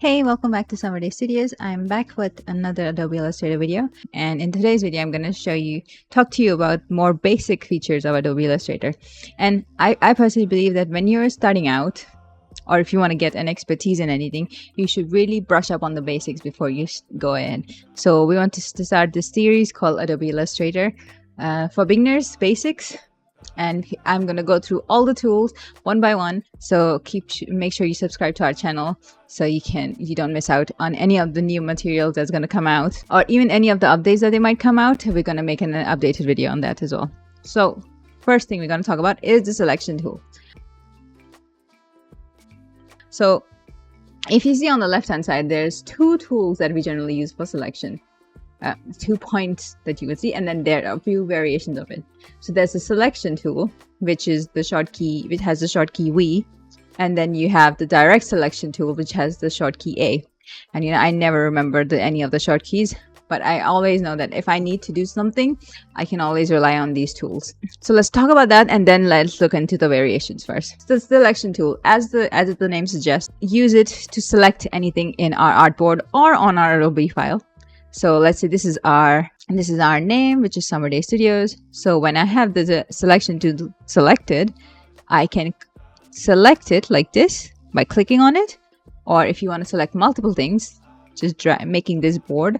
Hey, welcome back to Summer Day Studios. I'm back with another Adobe Illustrator video, and in today's video I'm going to talk to you about more basic features of Adobe Illustrator. And I personally believe that when you're starting out, or if you want to get an expertise in anything, you should really brush up on the basics before you go in. So we want to start this series called Adobe Illustrator for beginners basics. And I'm going to go through all the tools one by one, so make sure you subscribe to our channel so you don't miss out on any of the new materials that's going to come out, or even any of the updates that they might come out. We're going to make an updated video on that as well. So first thing we're going to talk about is the selection tool. So if you see on the left hand side, there's two tools that we generally use for selection. 2 points that you can see, and then there are a few variations of it. So there's the selection tool, which is the shortcut, which has the shortcut V, and then you have the direct selection tool, which has the shortcut A. And I never remember any of the shortkeys, but I always know that if I need to do something, I can always rely on these tools. So let's talk about that, and then let's look into the variations first. So the selection tool, as the name suggests, use it to select anything in our artboard or on our Adobe file. So let's say this is our name, which is Summer Day Studios. So when I have the selection tool selected, I can select it like this by clicking on it. Or if you want to select multiple things, just making this board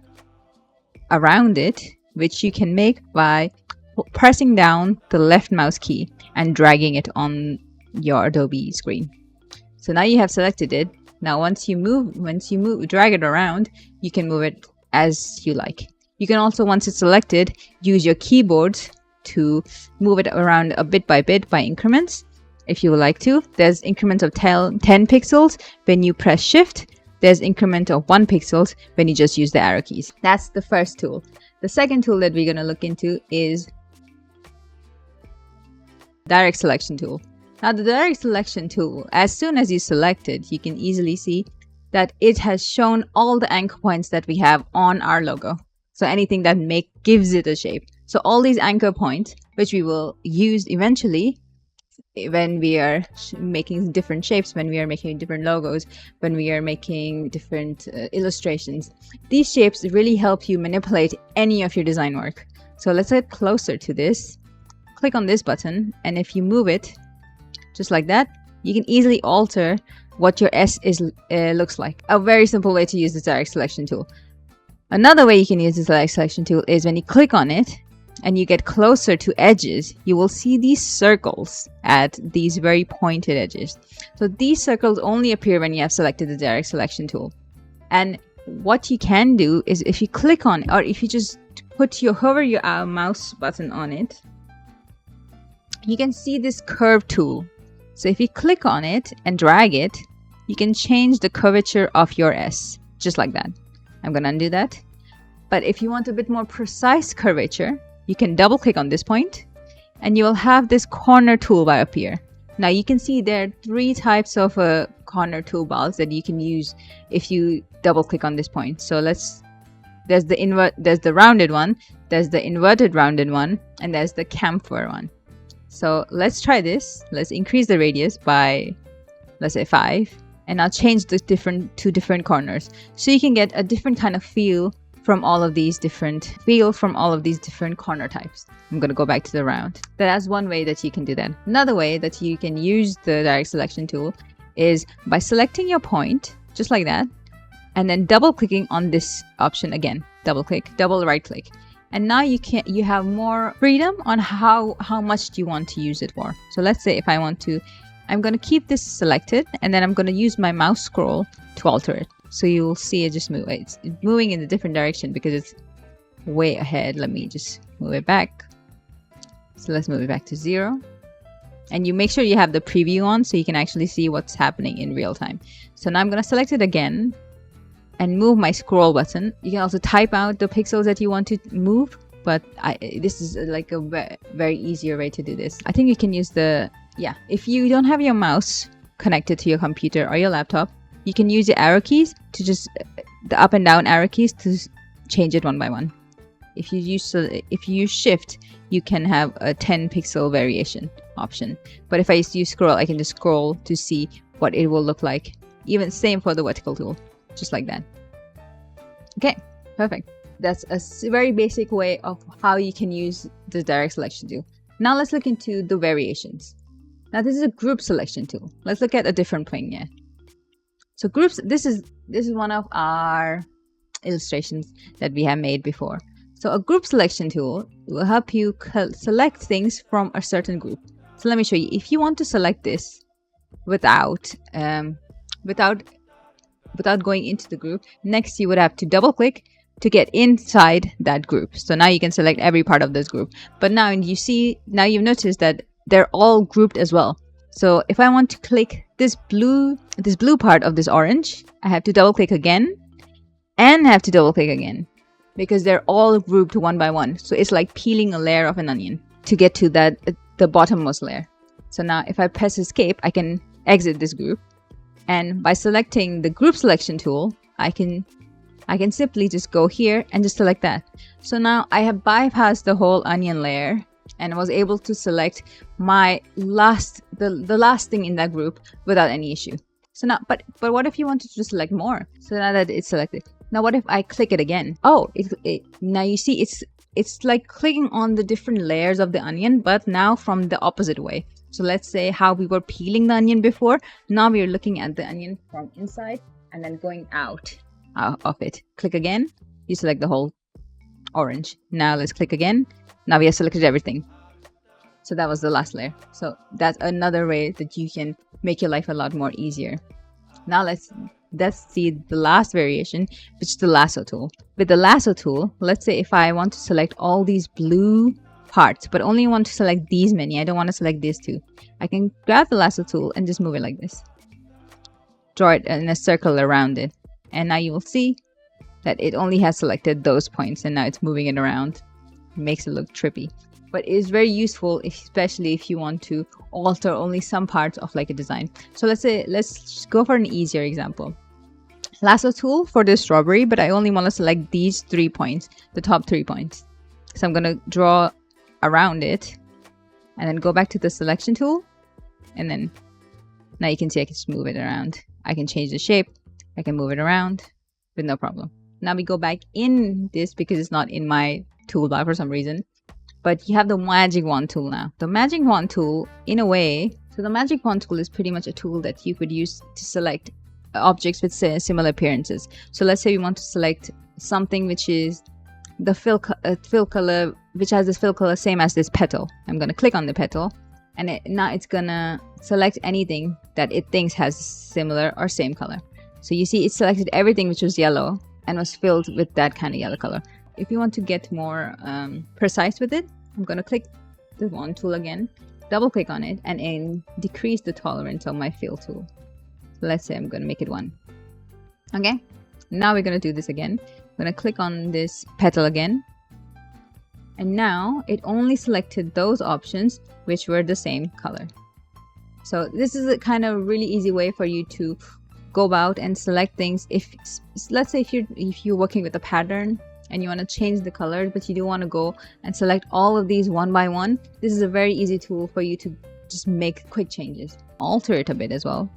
around it, which you can make by pressing down the left mouse key and dragging it on your Adobe screen. So now you have selected it. Now once you drag it around, you can move it as you like. You can also, once it's selected, use your keyboard to move it around a bit by increments if you would like to. There's increments of 10 pixels when you press shift. There's increment of 1 pixels when you just use the arrow keys. That's the first tool. The second tool that we're going to look into is direct selection tool. Now the direct selection tool, as soon as you select it, you can easily see that it has shown all the anchor points that we have on our logo. So anything that gives it a shape. So all these anchor points, which we will use eventually when we are making different shapes, when we are making different logos, when we are making different illustrations. These shapes really help you manipulate any of your design work. So let's get closer to this. Click on this button, and if you move it just like that, you can easily alter what your S looks like. A very simple way to use the direct selection tool. Another way you can use the direct selection tool is when you click on it and you get closer to edges, you will see these circles at these very pointed edges. So these circles only appear when you have selected the direct selection tool. And what you can do is, if you click on it, or if you just hover your mouse button on it, you can see this curve tool. So if you click on it and drag it, you can change the curvature of your S, just like that. I'm going to undo that. But if you want a bit more precise curvature, you can double click on this point and you will have this corner toolbar appear. Now you can see there are 3 types of corner toolbars that you can use if you double click on this point. So there's the rounded one, there's the inverted rounded one, and there's the chamfer one. So let's try this. Let's increase the radius by, let's say 5, and I'll change the two different corners, so you can get a different kind of feel from all of these different corner types. I'm going to go back to the round. That's one way that you can do that. Another way that you can use the direct selection tool is by selecting your point just like that, and then double clicking on this option again. Double click, double right click. And now you have more freedom on how much do you want to use it for. So let's say if I'm going to keep this selected, and then I'm going to use my mouse scroll to alter it. So you'll see it just move. It's moving in a different direction because it's way ahead. Let me just move it back. So let's move it back to 0. And you make sure you have the preview on so you can actually see what's happening in real time. So now I'm going to select it again and move my scroll button. You can also type out the pixels that you want to move, but this is like a very easier way to do this. I think you can use if you don't have your mouse connected to your computer or your laptop, you can use the arrow keys to the up and down arrow keys to change it one by one. If you use shift, you can have a 10 pixel variation option. But if I use scroll, I can just scroll to see what it will look like. Even same for the vertical tool. just like that. Okay, perfect. That's a very basic way of how you can use the direct selection tool. Now let's look into the variations. Now this is a group selection tool. Let's look at a different thing here. So groups, this is one of our illustrations that we have made before. So a group selection tool will help you select things from a certain group. So let me show you. If you want to select this without going into the group, next you would have to double click to get inside that group. So now you can select every part of this group. But now you've noticed that they're all grouped as well. So if I want to click this blue part of this orange, I have to double click again and have to double click again, because they're all grouped one by one. So it's like peeling a layer of an onion to get to the bottommost layer. So now if I press escape, I can exit this group. And by selecting the group selection tool, I can simply just go here and just select that. So now I have bypassed the whole onion layer and was able to select my the last thing in that group without any issue. So now, but what if you wanted to select more? So now that it's selected, now what if I click it again? Oh, now you see it's like clicking on the different layers of the onion, but now from the opposite way. So let's say how we were peeling the onion before. Now we are looking at the onion from inside and then going out of it. Click again, you select the whole orange. Now let's click again. Now we have selected everything. So that was the last layer. So that's another way that you can make your life a lot more easier. Now let's see the last variation, which is the lasso tool. With the lasso tool, let's say if I want to select all these blue parts, but only want to select these many, I don't want to select these two, I can grab the lasso tool and just move it like this. Draw it in a circle around it. And now you will see that it only has selected those points, and now it's moving it around. It makes it look trippy. But it is very useful, especially if you want to alter only some parts of like a design. So let's go for an easier example. Lasso tool for the strawberry, but I only want to select these 3 points, the top 3 points. So I'm going to draw around it and then go back to the selection tool. And then now you can see I can just move it around. I can change the shape. I can move it around with no problem. Now we go back in this because it's not in my toolbar for some reason. But you have the magic wand tool now. The magic wand tool, in a way, so the magic wand tool is pretty much a tool that you could use to select objects with similar appearances. So let's say we want to select something which is the fill color, which has this fill color same as this petal. I'm going to click on the petal, and now it's going to select anything that it thinks has similar or same color. So you see it selected everything which was yellow and was filled with that kind of yellow color. If you want to get more precise with it, I'm going to click the wand tool again, double click on it, and decrease the tolerance of my fill tool. So let's say I'm going to make it 1. Okay, now we're going to do this again. I'm going to click on this petal again, and now it only selected those options which were the same color. So this is a kind of really easy way for you to go about and select things. Let's say if you're working with a pattern and you want to change the color, but you do want to go and select all of these one by one, this is a very easy tool for you to just make quick changes. Alter it a bit as well.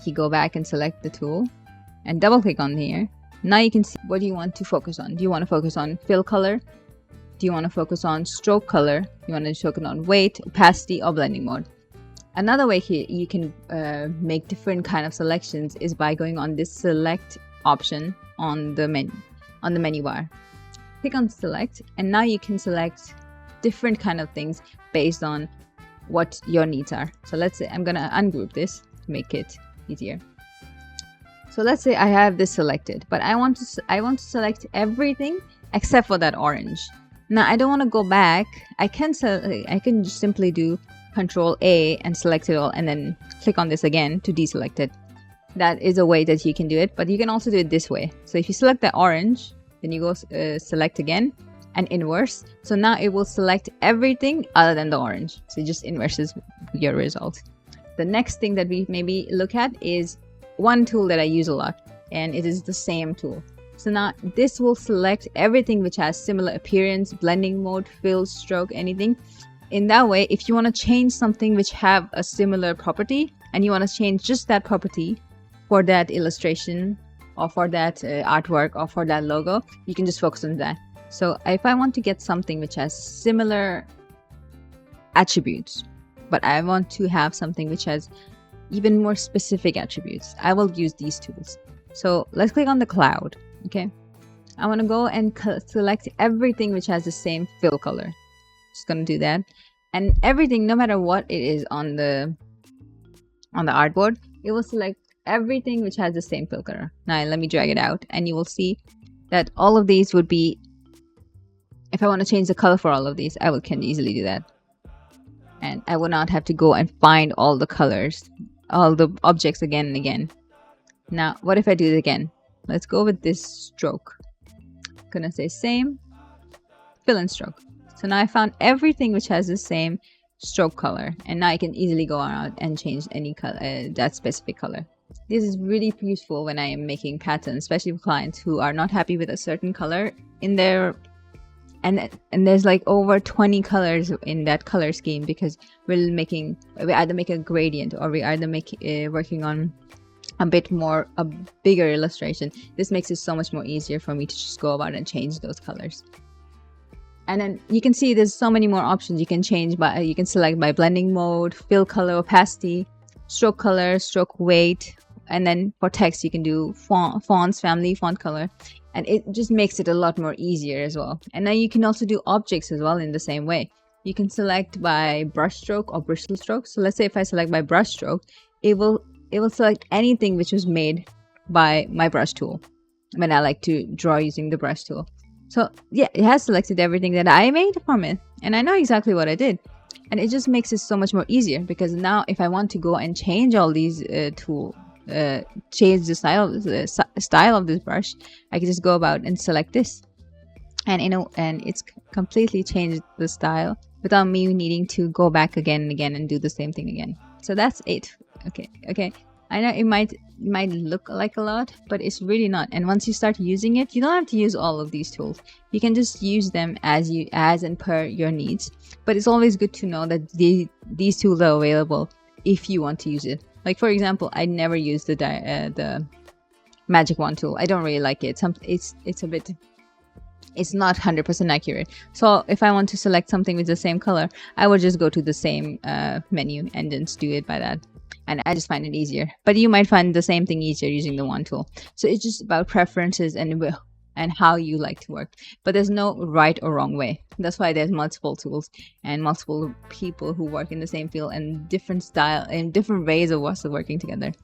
You go back and select the tool and double click on here. Now you can see what you want to focus on. Do you want to focus on fill color? Do you want to focus on stroke color? Do you want to focus on weight, opacity, or blending mode? Another way here you can make different kind of selections is by going on this select option on the menu bar. Click on select, and now you can select different kind of things based on what your needs are. So let's say I'm gonna ungroup this to make it easier. So let's say I have this selected, but I want to select everything except for that orange. Now I don't want to go back. I can just simply do Control A and select it all, and then click on this again to deselect it. That is a way that you can do it, but you can also do it this way. So if you select the orange, then you go select again and inverse. So now it will select everything other than the orange. So it just inverses your result. The next thing that we maybe look at is one tool that I use a lot, and it is the same tool. So now this will select everything which has similar appearance, blending mode, fill, stroke, anything. In that way, if you want to change something which have a similar property and you want to change just that property, for that illustration or for that artwork or for that logo, you can just focus on that. So if I want to get something which has similar attributes, but I want to have something which has even more specific attributes, I will use these tools. So let's click on the cloud. Okay, I want to go and select everything which has the same fill color. Just gonna do that, and everything, no matter what it is on the artboard, it will select everything which has the same fill color. Now let me drag it out, and you will see that all of these would be, if I want to change the color for all of these, I can easily do that, and I will not have to go and find all the colors, all the objects again and again. Now what if I do it again? Let's go with this stroke. I'm gonna say same fill and stroke. So now I found everything which has the same stroke color, and now I can easily go out and change any color, that specific color. This is really useful when I am making patterns, especially for clients who are not happy with a certain color in their, and there's like over 20 colors in that color scheme, because we either make a gradient or we either working on a bigger illustration. This makes it so much more easier for me to just go about and change those colors. And then you can see there's so many more options you can change by. You can select by blending mode, fill color, opacity, stroke color, stroke weight, and then for text you can do fonts, family, font color, and it just makes it a lot more easier as well. And now you can also do objects as well in the same way. You can select by brush stroke or bristle stroke. So let's say if I select by brush stroke, it will select anything which was made by my brush tool when I like to draw using the brush tool. So yeah, it has selected everything that I made from it, and I know exactly what I did, and it just makes it so much more easier, because now if I want to go and change all these change the style of this brush, I can just go about and select this, and and it's completely changed the style without me needing to go back again and again and do the same thing again. So that's it. Okay, I know it might look like a lot, but it's really not. And once you start using it, you don't have to use all of these tools. You can just use them as and per your needs. But it's always good to know that these tools are available if you want to use it. Like for example, I never use the magic wand tool. I don't really like it. It's not 100% accurate. So if I want to select something with the same color, I would just go to the same menu and then do it by that. And I just find it easier. But you might find the same thing easier using the wand tool. So it's just about preferences and how you like to work. But there's no right or wrong way. That's why there's multiple tools and multiple people who work in the same field and different style and different ways of what's working together.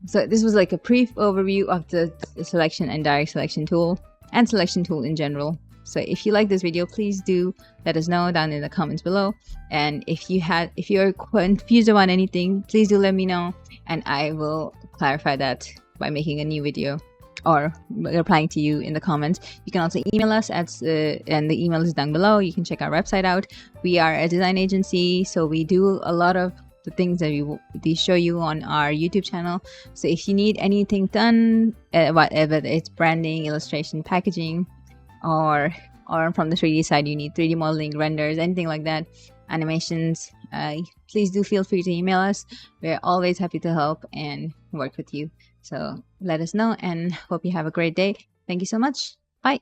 So this was like a brief overview of the selection and direct selection tool and selection tool in general. So if you like this video, please do let us know down in the comments below. And if you're confused about anything, please do let me know, and I will clarify that by making a new video or replying to you in the comments. You can also email us and the email is down below. You can check our website out. We are a design agency, so we do a lot of the things that we show you on our YouTube channel. So if you need anything done, whether it's branding, illustration, packaging, or from the 3D side, you need 3D modeling, renders, anything like that, animations, please do feel free to email us. We're always happy to help and work with you. So let us know, and hope you have a great day. Thank you so much. Bye.